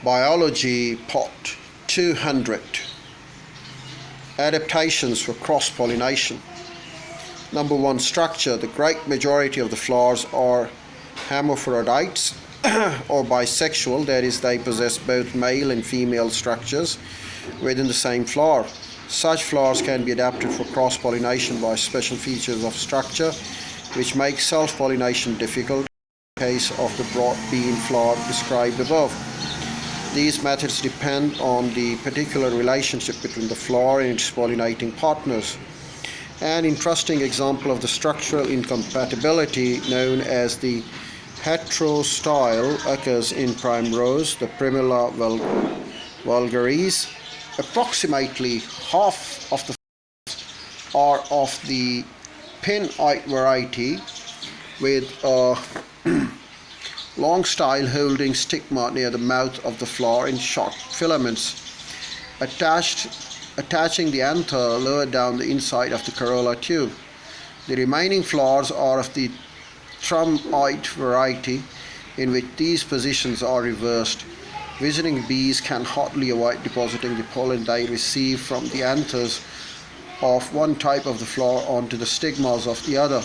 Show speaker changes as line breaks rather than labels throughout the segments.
Biology Part 200. Adaptations for cross-pollination. Number 1, structure. The great majority of the flowers are hermaphrodites or bisexual, that is, they possess both male and female structures within the same flower. Such flowers can be adapted for cross-pollination by special features of structure which make self-pollination difficult in the case of the broad bean flower described above. These methods depend on the particular relationship between the flower and its pollinating partners. An interesting example of the structural incompatibility known as the heterostyle occurs in primrose, the Primula vulgaris. Approximately half of the flowers are of the pinnate variety with a long style holding stigma near the mouth of the flower in short filaments attaching the anther lower down the inside of the corolla tube. The remaining flowers are of the trumpite variety, in which these positions are reversed. Visiting bees can hardly avoid depositing the pollen they receive from the anthers of one type of the flower onto the stigmas of the other.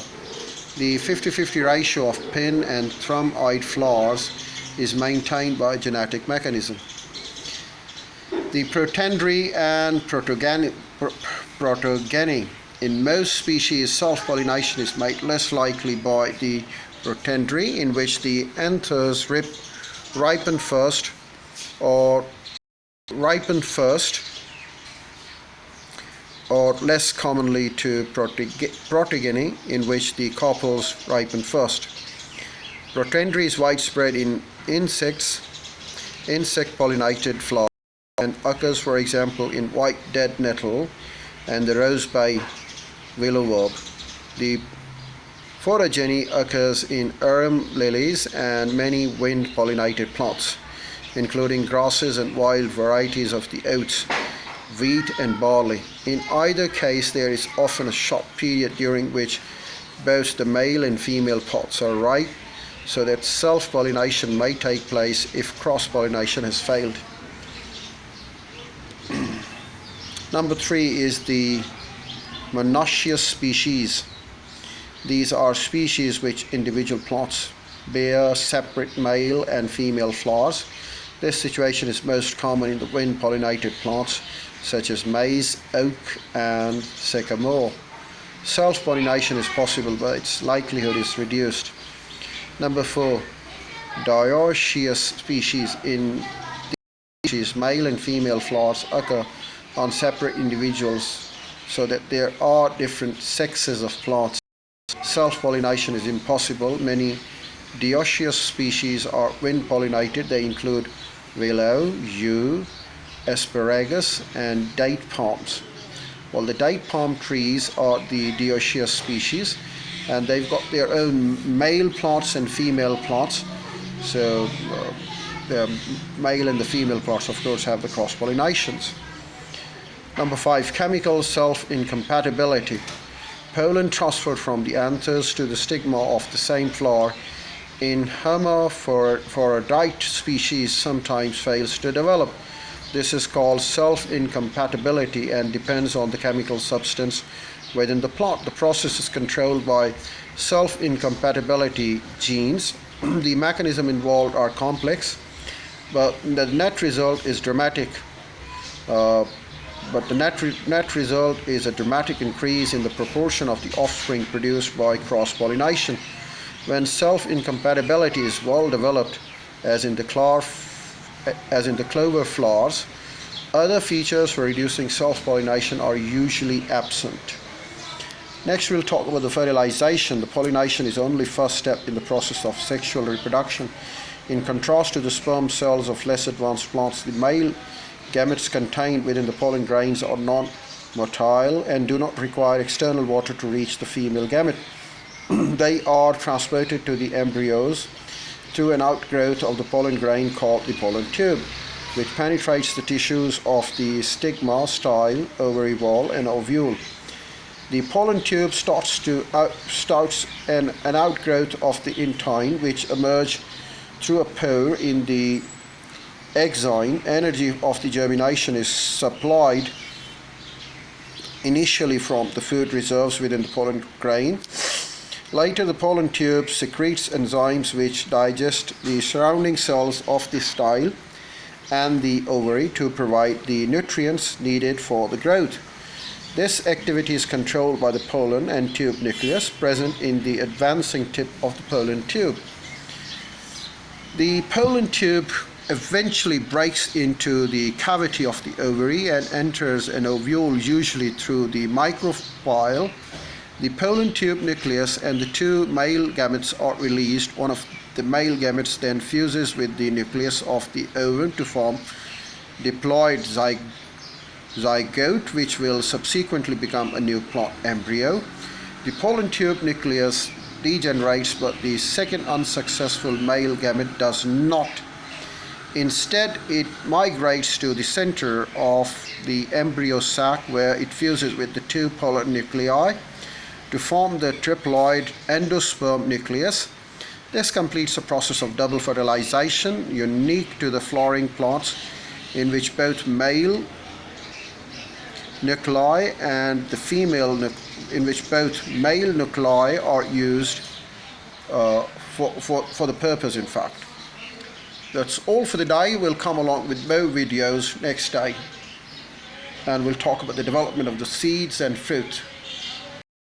The 50-50 ratio of pin and trumpite flowers is maintained by a genetic mechanism. The protandry and protogeny. In most species, self-pollination is made less likely by the protandry, in which the anthers ripen first, or less commonly to protogeny, in which the carpels ripen first. Protandry is widespread in insect-pollinated flowers and occurs, for example, in white dead nettle and the rosebay willowwort. The photogeny occurs in arum lilies and many wind-pollinated plants, including grasses and wild varieties of the oats, wheat and barley. In either case, there is often a short period during which both the male and female pods are ripe, so that self-pollination may take place if cross-pollination has failed. Number 3 is the monoecious species. These are species which individual plants bear separate male and female flowers. This situation is most common in the wind-pollinated plants such as maize, oak and sycamore. Self-pollination is possible, but its likelihood is reduced. Number 4, dioecious species. In these species, male and female flowers occur on separate individuals, so that there are different sexes of plants. Self-pollination is impossible. Many dioecious species are wind-pollinated. They include willow, yew, asparagus and date palms. Well, the date palm trees are the dioecious species, and they've got their own male plants and female plants. So the male and the female plants, of course, have the cross-pollinations. Number 5, chemical self-incompatibility. Pollen transferred from the anthers to the stigma of the same flower in hermaphrodite species sometimes fails to develop. This is called self-incompatibility and depends on the chemical substance within the plant. The process is controlled by self-incompatibility genes. The mechanism involved are complex, but the net result is dramatic. The net result is a dramatic increase in the proportion of the offspring produced by cross-pollination. When self-incompatibility is well developed, as in the clover flowers, other features for reducing self-pollination are usually absent. Next, we'll talk about the fertilization. The pollination is only first step in the process of sexual reproduction. In contrast to the sperm cells of less advanced plants, the male gametes contained within the pollen grains are non-motile and do not require external water to reach the female gamete. They are transported to the embryos through an outgrowth of the pollen grain called the pollen tube, which penetrates the tissues of the stigma, style, ovary wall and ovule. The pollen tube starts an outgrowth of the intine, which emerge through a pore in the exine, energy of the germination is supplied initially from the food reserves within the pollen grain. Later, the pollen tube secretes enzymes which digest the surrounding cells of the style and the ovary to provide the nutrients needed for the growth. This activity is controlled by the pollen and tube nucleus present in the advancing tip of the pollen tube. The pollen tube eventually breaks into the cavity of the ovary and enters an ovule, usually through the micropyle. The pollen tube nucleus and the two male gametes are released. One of the male gametes then fuses with the nucleus of the ovum to form diploid zygote, which will subsequently become a new plant embryo. The pollen tube nucleus degenerates, but the second unsuccessful male gamete does not. Instead, it migrates to the center of the embryo sac, where it fuses with the two pollen nuclei to form the triploid endosperm nucleus. This completes the process of double fertilization, unique to the flowering plants, in which both male nuclei and the female nuclei are used for the purpose, in fact. That's all for the day. We'll come along with more videos next day, and we'll talk about the development of the seeds and fruit.